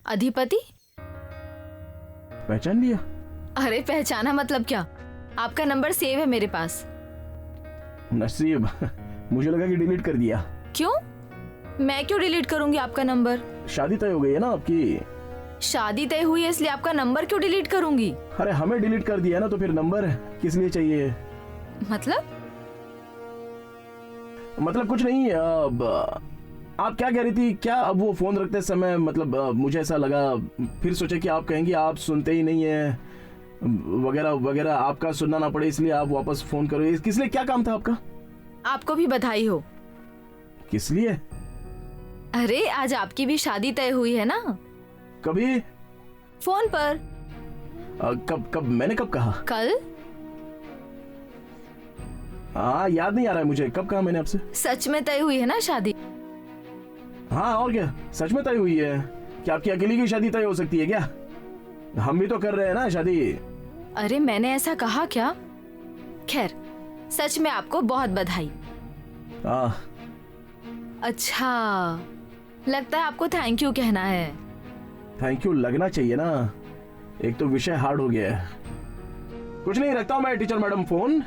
अधिपति? पहचान लिया? अरे पहचाना मतलब क्या, आपका नंबर सेव है मेरे पास। नसीब, मुझे लगा कि डिलीट कर दिया। क्यों? मैं क्यों डिलीट करूंगी आपका नंबर? शादी तय हो गई है ना आपकी। शादी तय हुई है इसलिए आपका नंबर क्यों डिलीट करूंगी? अरे हमें डिलीट कर दिया ना, तो फिर नंबर किस लिए चाहिए? मतलब कुछ नहीं। अब आप क्या कह रही थी? क्या अब वो फोन रखते समय मतलब मुझे ऐसा लगा, फिर सोचा कि आप कहेंगी आप सुनते ही नहीं है वगैरह वगैरह, आपका सुनना ना पड़े इसलिए आप वापस फोन करो। किस लिए? क्या काम था आपका? आपको भी बधाई हो। किस लिए? अरे आज आपकी भी शादी तय हुई है ना। कभी? फोन पर। कब मैंने कब कहा? कल। हाँ याद नहीं आ रहा है मुझे, कब कहा मैंने आपसे? सच में तय हुई है ना शादी? हाँ और क्या, सच में तय हुई है। क्या आपकी अकेली की शादी तय हो सकती है क्या? हम भी तो कर रहे हैं ना शादी। अरे मैंने ऐसा कहा क्या? खैर सच में आपको बहुत बधाई। अच्छा, लगता है आपको थैंक यू कहना है। थैंक यू लगना चाहिए ना, एक तो विषय हार्ड हो गया है। कुछ नहीं, रखता हूँ मैं टीचर मैडम फोन।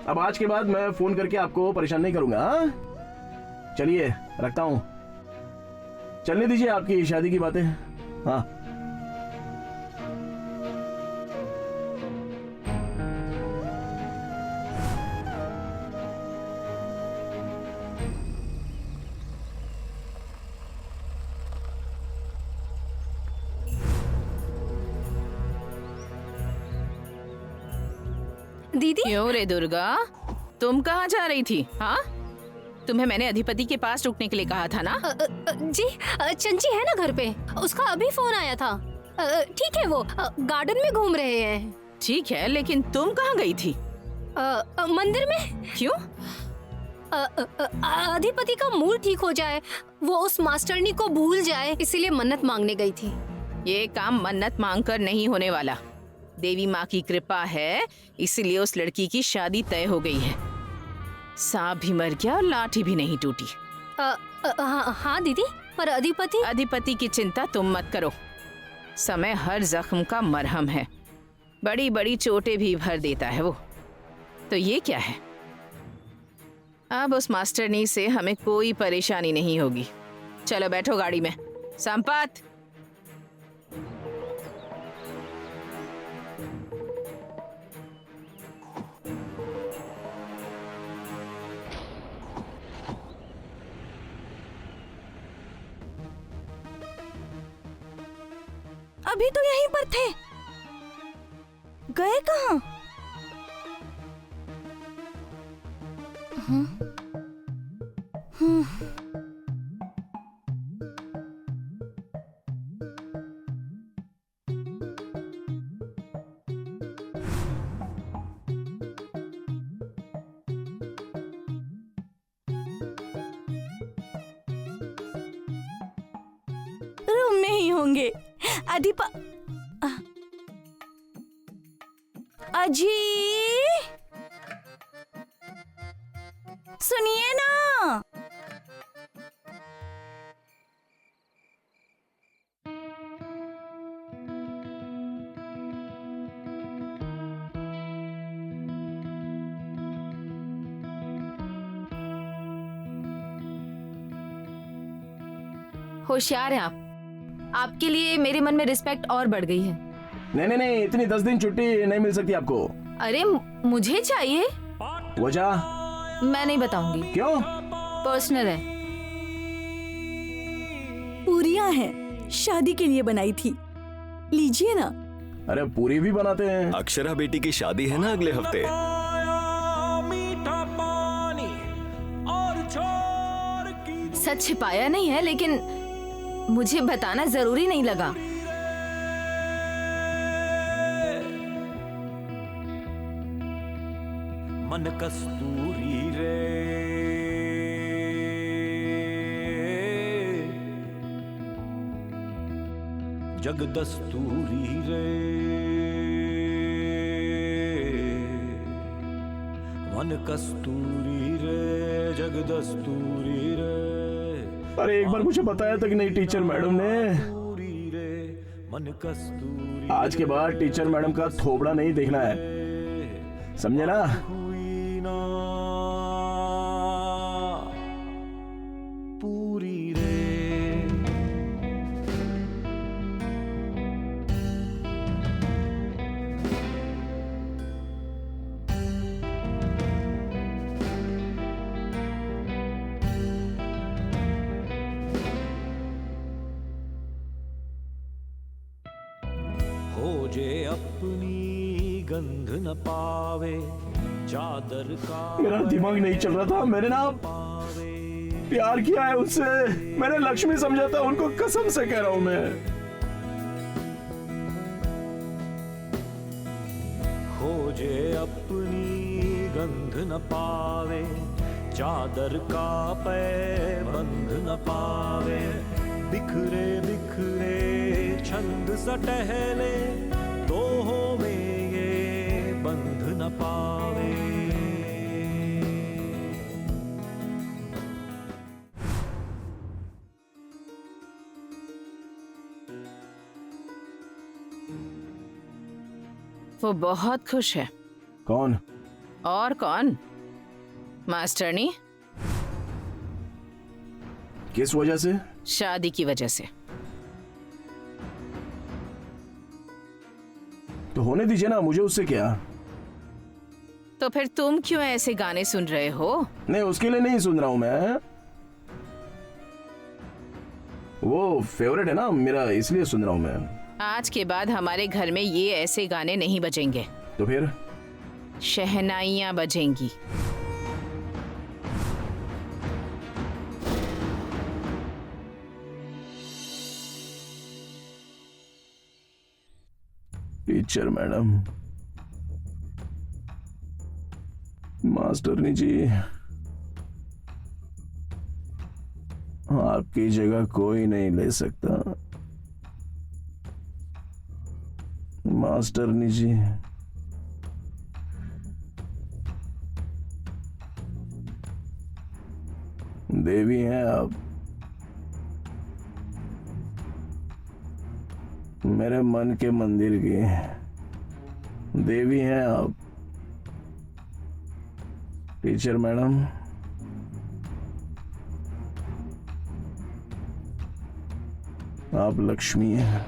अब आज के बाद मैं फोन करके आपको परेशान नहीं करूंगा। चलिए रखता हूँ, चलने दीजिए आपकी शादी की बातें। हाँ दीदी। क्यों रे दुर्गा, तुम कहाँ जा रही थी? हाँ, तुम्हें मैंने अधिपति के पास रुकने के लिए कहा था ना? जी चंची है ना घर पे, उसका अभी फोन आया था। ठीक है, वो गार्डन में घूम रहे हैं। ठीक है, लेकिन तुम कहाँ गई थी? मंदिर में। क्यों? अधिपति का मूड ठीक हो जाए, वो उस मास्टरनी को भूल जाए, इसीलिए मन्नत मांगने गई थी। ये काम मन्नत मांगकर नहीं होने वाला। देवी माँ की कृपा है, इसीलिए उस लड़की की शादी तय हो गई है। सांप भी मर गया और लाठी भी नहीं टूटी। हाँ दीदी, पर अधिपति की चिंता तुम मत करो। समय हर जख्म का मरहम है, बड़ी बड़ी चोटें भी भर देता है वो। तो ये क्या है, अब उस मास्टरनी से हमें कोई परेशानी नहीं होगी। चलो बैठो गाड़ी में। संपत, अभी तो यहीं पर थे, गए कहाँ? रूम में ही होंगे। अजी सुनिए ना। होशियार हैं आप। आपके लिए मेरे मन में रिस्पेक्ट और बढ़ गई है। नहीं, इतनी 10 दिन छुट्टी नहीं मिल सकती आपको। अरे मुझे चाहिए। वजह? मैं नहीं बताऊंगी। क्यों? पर्सनल है। पूरियां हैं, शादी के लिए बनाई थी, लीजिए ना। अरे पूरी भी बनाते हैं। अक्षरा बेटी की शादी है ना अगले हफ्ते। सच छिपाया नहीं है, लेकिन मुझे बताना जरूरी नहीं लगा। मन कस्तूरी रे, जग दस्तूरी रे, मन कस्तूरी रे, जग दस्तूरी रे। अरे एक बार मुझे बताया था कि नहीं टीचर मैडम ने? मन कस्तूरी आज के बाद टीचर मैडम का थोबड़ा नहीं देखना है, समझे ना? हुई ना पूरी रे। हो जे अपनी गंध न पावे, चादर का मेरा दिमाग नहीं चल रहा था। मैंने ना पावे। प्यार किया है उससे, मैंने लक्ष्मी समझा था उनको, कसम से कह रहा हूं मैं। हो जे अपनी गंध न पावे, चादर का पैबंद न पावे, बिखरे बिखरे छंद सा टहले, दोहों में ये बंध न पावे। वो बहुत खुश है। कौन? और कौन? मास्टरनी। किस वजह से? शादी की वजह से। तो होने दीजिए ना, मुझे उससे क्या। तो फिर तुम क्यों ऐसे गाने सुन रहे हो? नहीं, उसके लिए नहीं सुन रहा हूं मैं, वो फेवरेट है ना मेरा, इसलिए सुन रहा हूं मैं। आज के बाद हमारे घर में ये ऐसे गाने नहीं बजेंगे। तो फिर? शहनाइयाँ बजेंगी। टीचर मैडम, मास्टरनी जी, आपकी जगह कोई नहीं ले सकता। मास्टरनी जी, देवी हैं आप, मेरे मन के मंदिर की देवी हैं आप। टीचर मैडम, आप लक्ष्मी हैं।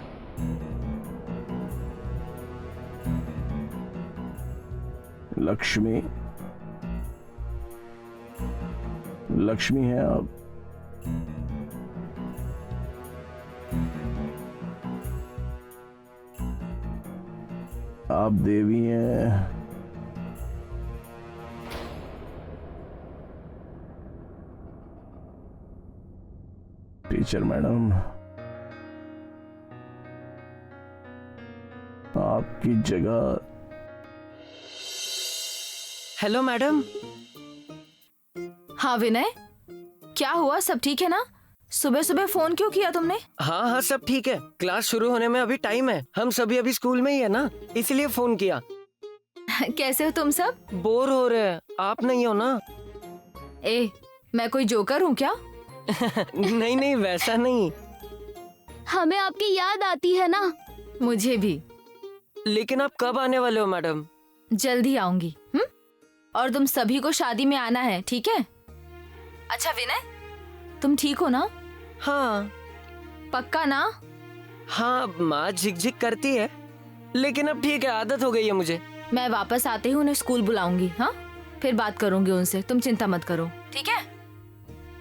लक्ष्मी, लक्ष्मी हैं आप। आप देवी हैं। टीचर मैडम, आपकी जगह। Hello madam. हाँ विनय, क्या हुआ? सब ठीक है ना? सुबह सुबह फोन क्यों किया तुमने? हाँ हाँ सब ठीक है, क्लास शुरू होने में अभी टाइम है, हम सभी अभी स्कूल में ही है ना, इसलिए फोन किया। कैसे हो तुम सब? बोर हो रहे हैं, आप नहीं हो ना? ए, मैं कोई जोकर हूँ क्या? नहीं नहीं वैसा नहीं। हमें आपकी याद आती है ना। मुझे भी। लेकिन आप कब आने वाले हो मैडम? जल्दी आऊंगी। और तुम सभी को शादी में आना है, ठीक है? अच्छा विनय, तुम ठीक हो ना? हाँ। पक्का ना? हाँ, माँ झिकझिक करती है, लेकिन अब ठीक है, आदत हो गई है मुझे। मैं वापस आते ही उन्हें स्कूल बुलाऊंगी। हाँ, फिर बात करूंगी उनसे, तुम चिंता मत करो, ठीक है?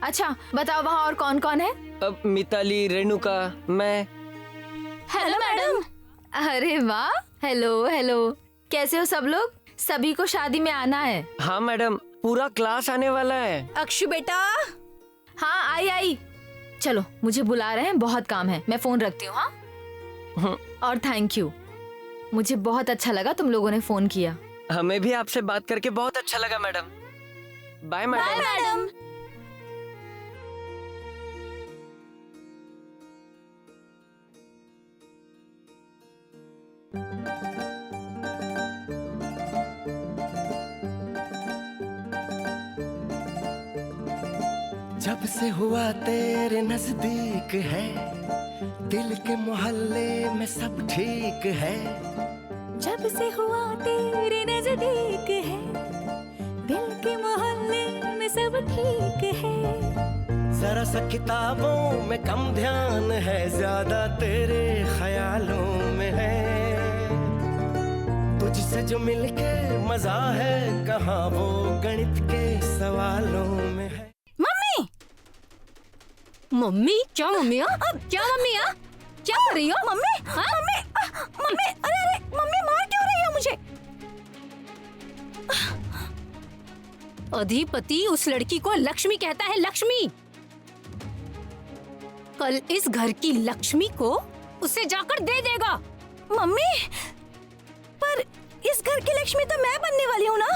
अच्छा बताओ, वहाँ और कौन कौन है? अब मिताली, रेणुका, मैं। Hello madam. अरे वाह, हेलो हेलो, कैसे हो सब लोग? सभी को शादी में आना है। हाँ मैडम, पूरा क्लास आने वाला है। अक्षु बेटा। हाँ आई आई। चलो, मुझे बुला रहे हैं, बहुत काम है, मैं फोन रखती हूँ। हाँ, और थैंक यू, मुझे बहुत अच्छा लगा तुम लोगों ने फोन किया। हमें भी आपसे बात करके बहुत अच्छा लगा मैडम। Bye madam. मैडम। जब से हुआ तेरे नजदीक है दिल के मोहल्ले में सब ठीक है, जब से हुआ तेरे नजदीक है, दिल के मोहल्ले में सब ठीक है। जरा सा किताबों में कम ध्यान है, ज्यादा तेरे ख्यालों में है। तुझसे जो मिलके मजा है, कहाँ वो गणित के सवालों में है। मम्मी, मम्मी क्या मम्मी? क्या मम्मी? क्या कर रही हो? मम्मी, मम्मी, मम्मी, अरे अरे मम्मी मार क्यों रही हो मुझे? अधिपति उस लड़की को लक्ष्मी कहता है, लक्ष्मी। कल इस घर की लक्ष्मी को उसे जाकर दे देगा। मम्मी, पर इस घर की लक्ष्मी तो मैं बनने वाली हूँ ना।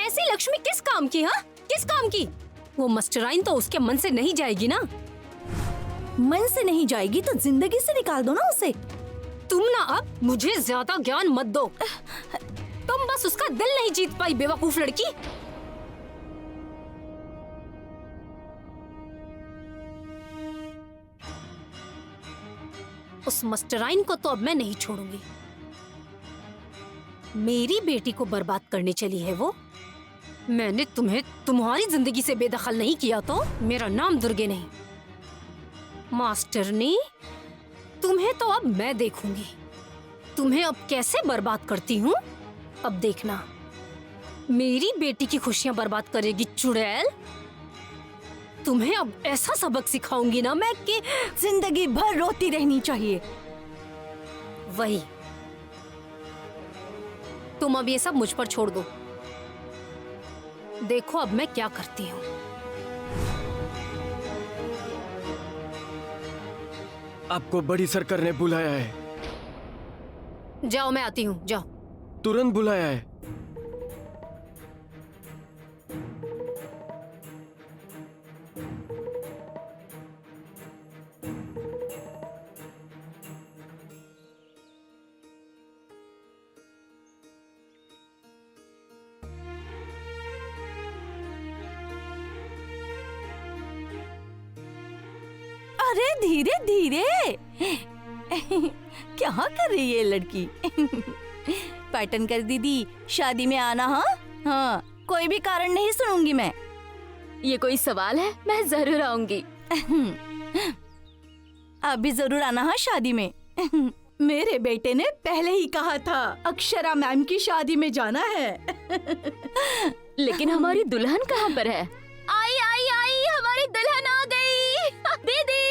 ऐसी लक्ष्मी किस काम की? हाँ, किस काम की? वो मास्टराइन तो उसके मन से नहीं जाएगी ना। मन से नहीं जाएगी तो जिंदगी से निकाल दो ना उसे। तुम ना अब मुझे ज्यादा ज्ञान मत दो। तुम बस उसका दिल नहीं जीत पाई, बेवकूफ लड़की। उस मास्टराइन को तो अब मैं नहीं छोड़ूंगी। मेरी बेटी को बर्बाद करने चली है वो। मैंने तुम्हें तुम्हारी जिंदगी से बेदखल नहीं किया तो मेरा नाम दुर्गे नहीं। मास्टरनी, तुम्हें तो अब मैं देखूंगी। तुम्हें अब कैसे बर्बाद करती हूँ, अब देखना। मेरी बेटी की खुशियां बर्बाद करेगी चुड़ैल। तुम्हें अब ऐसा सबक सिखाऊंगी ना मैं कि जिंदगी भर रोती रहनी चाहिए। वही, तुम अब ये सब मुझ पर छोड़ दो। देखो अब मैं क्या करती हूँ। आपको बड़ी सरकार ने बुलाया है। जाओ, मैं आती हूँ, जाओ। तुरंत बुलाया है। अरे धीरे धीरे क्या कर रही है लड़की? पैटर्न कर दीदी, शादी में आना। हाँ हाँ, कोई भी कारण नहीं सुनूंगी मैं। ये कोई सवाल है? मैं जरूर आऊंगी। अभी जरूर आना हाँ शादी में। मेरे बेटे ने पहले ही कहा था अक्षरा मैम की शादी में जाना है। लेकिन हमारी दुल्हन कहाँ पर है? आई आई आई, हमारी दुल्हन आ गई। दीदी,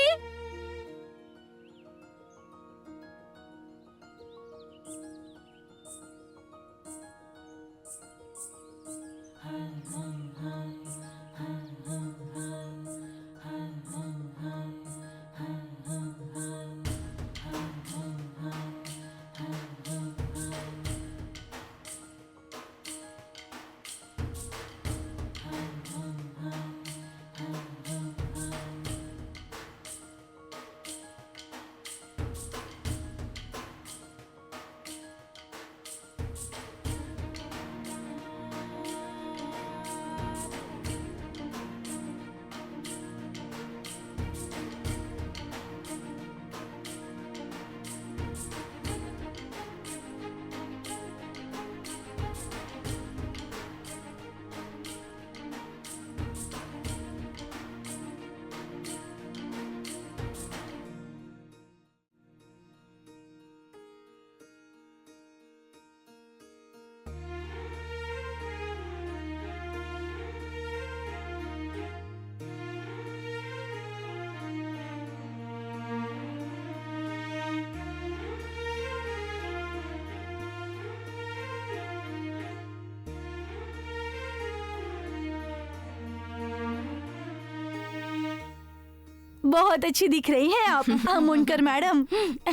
बहुत अच्छी दिख रही हैं आप। हम मुनकर मैडम,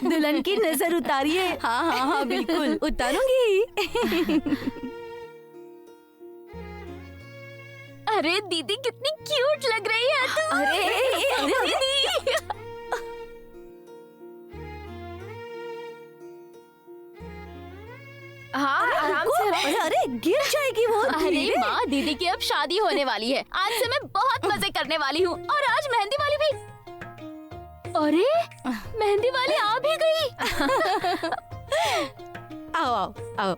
दुल्हन की नजर उतारिए। हाँ हाँ हाँ बिल्कुल उतारूंगी। अरे दीदी, कितनी क्यूट लग रही है तू। अरे दीदी, हाँ आराम से। अरे अरे गिर जाएगी वो। अरे माँ, दीदी की अब शादी होने वाली है। आज से मैं बहुत मजे करने वाली हूँ, और आज मेहंदी वाली भी। अरे मेहंदी वाली आ भी गई। आओ आओ आओ।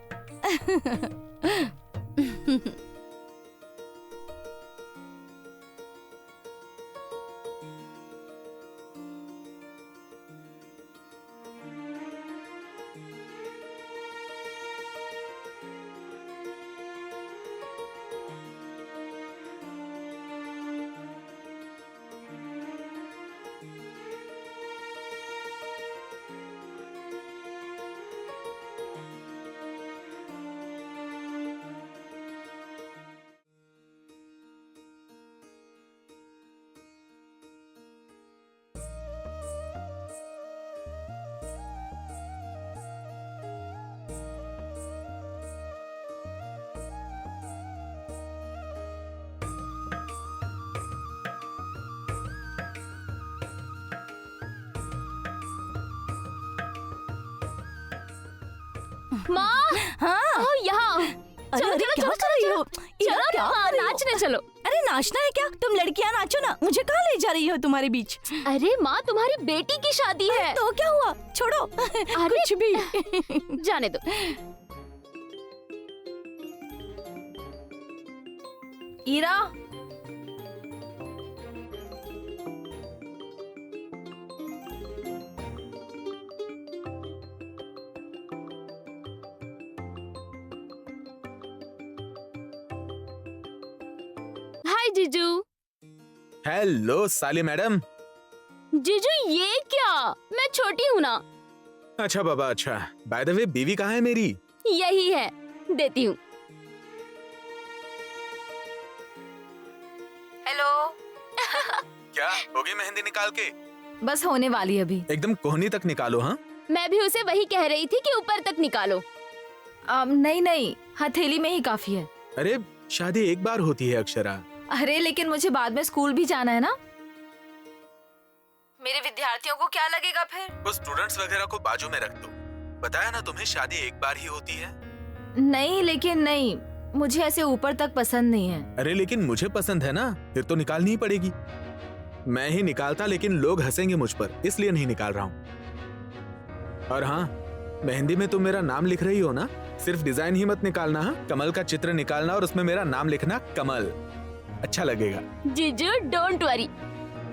माँ, हाँ आओ यहाँ। चलो अरे, चलो क्या चलो कर रही हो? चलो इधर क्या ना, कर रही हो? नाचने चलो। अरे नाचना है क्या? तुम लड़कियां नाचो ना, मुझे कहाँ ले जा रही हो तुम्हारे बीच? अरे माँ, तुम्हारी बेटी की शादी है। तो क्या हुआ? छोड़ो। कुछ भी। जाने दो। ईरा, हाय जीजू। हेलो साली मैडम। जीजू ये क्या? मैं छोटी हूँ ना। अच्छा बाबा, अच्छा। बाय द वे, बीवी कहाँ है मेरी? यही है, देती हूँ। हेलो। क्या हो गई मेहंदी निकाल के? बस होने वाली अभी। एकदम कोहनी तक निकालो। हाँ, मैं भी उसे वही कह रही थी कि ऊपर तक निकालो। नहीं नहीं, हथेली में ही काफी है। अरे शादी एक बार होती है अक्षरा। अरे लेकिन मुझे बाद में स्कूल भी जाना है ना। मेरे विद्यार्थियों को क्या लगेगा फिर? वो स्टूडेंट्स वगैरह को बाजू में रख दो। बताया ना तुम्हें, शादी एक बार ही होती है। नहीं लेकिन नहीं, मुझे ऐसे ऊपर तक पसंद नहीं है। अरे लेकिन मुझे पसंद है ना, फिर तो निकालनी ही पड़ेगी। मैं ही निकालता लेकिन लोग हंसेंगे मुझ पर, इसलिए नहीं निकाल रहा हूँ। और हाँ, मेहंदी में तुम मेरा नाम लिख रही हो ना, सिर्फ डिजाइन ही मत निकालना। हाँ, कमल का चित्र निकालना और उसमें मेरा नाम लिखना, कमल। अच्छा लगेगा। जीजू डोंट वरी,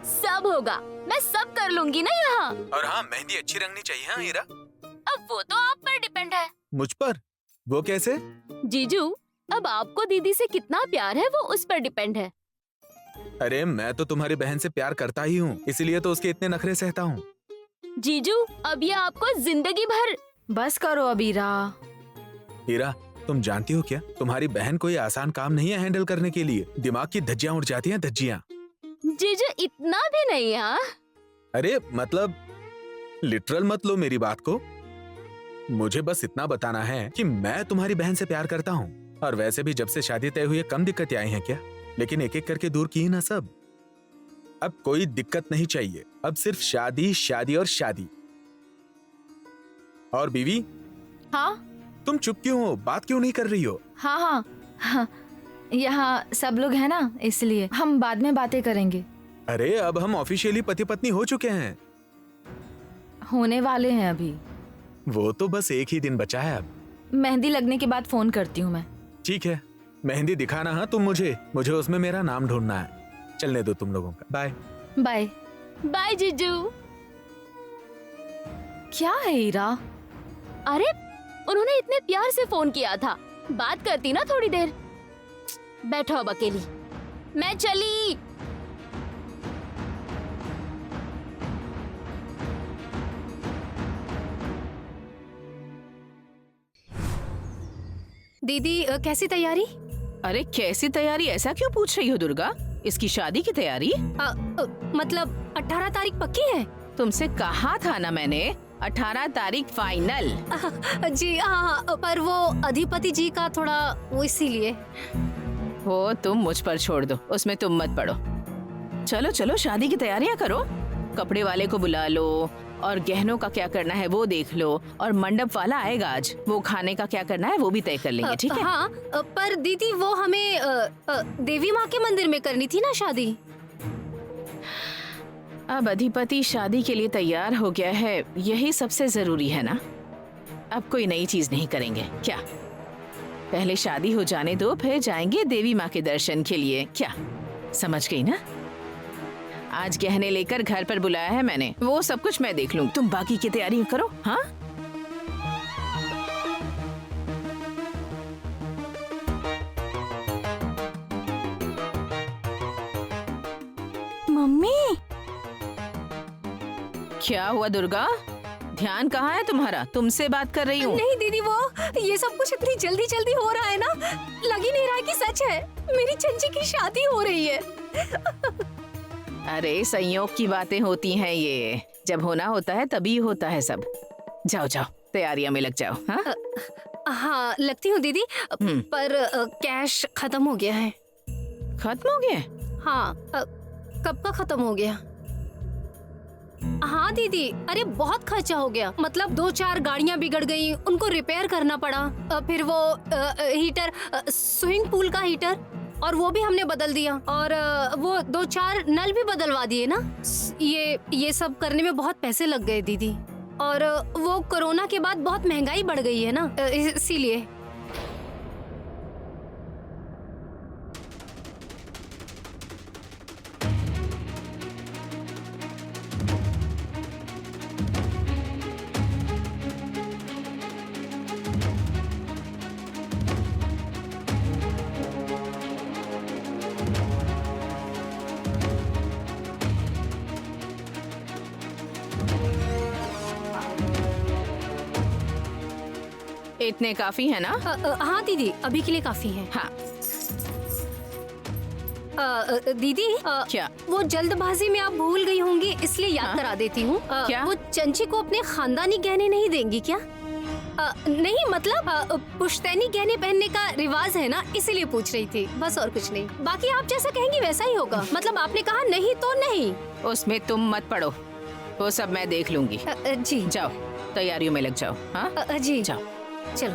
सब होगा। मैं सब कर लूंगी ना यहाँ। और हाँ, मेहंदी अच्छी रंगनी चाहिए। हाँ हीरा, अब वो तो आप पर डिपेंड है। मुझ पर? वो कैसे? जीजू, अब आपको दीदी से कितना प्यार है वो उस पर डिपेंड है। अरे मैं तो तुम्हारी बहन से प्यार करता ही हूँ, इसीलिए तो उसके इतने नखरे सहता हूँ। जीजू, अब ये आपको जिंदगी भर। बस करो अब ईरा। हीरा, तुम जानती हो क्या, तुम्हारी बहन कोई आसान काम नहीं है हैंडल करने के लिए। दिमाग की धज्जियां उड़ जाती हैं, धज्जियां। जीजू इतना भी नहीं। हाँ, अरे मतलब लिटरल मत लो मेरी बात को। मुझे बस इतना बताना है कि मैं तुम्हारी बहन से प्यार करता हूँ। और वैसे भी जब से शादी तय हुई है, कम दिक्कतें आई हैं क्या? लेकिन एक एक करके दूर की ना सब। अब कोई दिक्कत नहीं चाहिए। अब सिर्फ शादी, शादी और शादी। और बीवी, हाँ तुम चुप क्यों हो? बात क्यों नहीं कर रही हो? हाँ हाँ हाँ, यहाँ सब लोग हैं ना, इसलिए हम बाद में बातें करेंगे। अरे अब हम ऑफिशियली पति पत्नी हो चुके हैं। होने वाले हैं अभी। वो तो बस एक ही दिन बचा है अब। मेहंदी लगने के बाद फोन करती हूँ मैं। ठीक है, मेहंदी दिखाना। हाँ, तुम मुझे उसमें मेरा नाम ढूंढना है। चलने दो तुम लोगों का। Bye bye. बाय जीजू। क्या है हीरा? अरे उन्होंने इतने प्यार से फोन किया था, बात करती ना थोड़ी देर। बैठो अब अकेली, मैं चली। दीदी कैसी तैयारी? अरे कैसी तैयारी, ऐसा क्यों पूछ रही हो दुर्गा? इसकी शादी की तैयारी? मतलब 18 तारीख पक्की है? तुमसे कहा था ना मैंने, 18 तारीख फाइनल। जी हाँ, पर वो अधिपति जी का थोड़ा वो, इसीलिए। वो तुम मुझ पर छोड़ दो, उसमें तुम मत पड़ो। चलो चलो शादी की तैयारियां करो। कपड़े वाले को बुला लो और गहनों का क्या करना है वो देख लो। और मंडप वाला आएगा आज, वो खाने का क्या करना है वो भी तय कर लेंगे, ठीक है? हाँ, पर दीदी वो हमें देवी माँ के मंदिर में करनी थी ना शादी। अब अधिपति शादी के लिए तैयार हो गया है, यही सबसे जरूरी है ना। अब कोई नई चीज नहीं करेंगे क्या? पहले शादी हो जाने दो, फिर जाएंगे देवी माँ के दर्शन के लिए। क्या समझ गई ना? आज गहने लेकर घर पर बुलाया है मैंने, वो सब कुछ मैं देख लूंगी। तुम बाकी की तैयारी करो। हाँ, मम्मी, क्या हुआ दुर्गा? ध्यान कहाँ है तुम्हारा? तुमसे बात कर रही हूँ। नहीं दीदी, वो ये सब कुछ इतनी जल्दी जल्दी हो रहा है ना, लग ही नहीं रहा है कि सच है। मेरी चंची की शादी हो रही है। अरे संयोग की बातें होती हैं, ये जब होना होता है तभी होता है सब। जाओ जाओ, तैयारियां में लग जाओ। हाँ हाँ, लगती हूँ दीदी, पर कैश खत्म हो गया है। खत्म हो गया? हाँ, कब का खत्म हो गया? हाँ दीदी, अरे बहुत खर्चा हो गया। मतलब 2-4 गाड़ियाँ बिगड़ गई, उनको रिपेयर करना पड़ा। फिर वो हीटर, स्विमिंग पूल का हीटर, और वो भी हमने बदल दिया। और वो 2-4 नल भी बदलवा दिए ना। ये सब करने में बहुत पैसे लग गए दीदी। और वो कोरोना के बाद बहुत महंगाई बढ़ गई है ना, इसीलिए। इतने काफी है ना? हाँ दीदी, अभी के लिए काफी है। हाँ। दीदी, क्या? वो जल्दबाजी में आप भूल गई होंगी, इसलिए याद करा देती हूँ। क्या? वो चंची को अपने खानदानी गहने नहीं देंगी क्या? नहीं, मतलब पुश्तैनी गहने पहनने का रिवाज है ना, इसीलिए पूछ रही थी, बस और कुछ नहीं। बाकी आप जैसा कहेंगी वैसा ही होगा। मतलब आपने कहा नहीं तो नहीं। उसमें तुम मत पड़ो, वो सब मैं देख लूंगी। जी जाओ, तैयारियों में लग जाओ। हाँ जी, जाओ। चलो।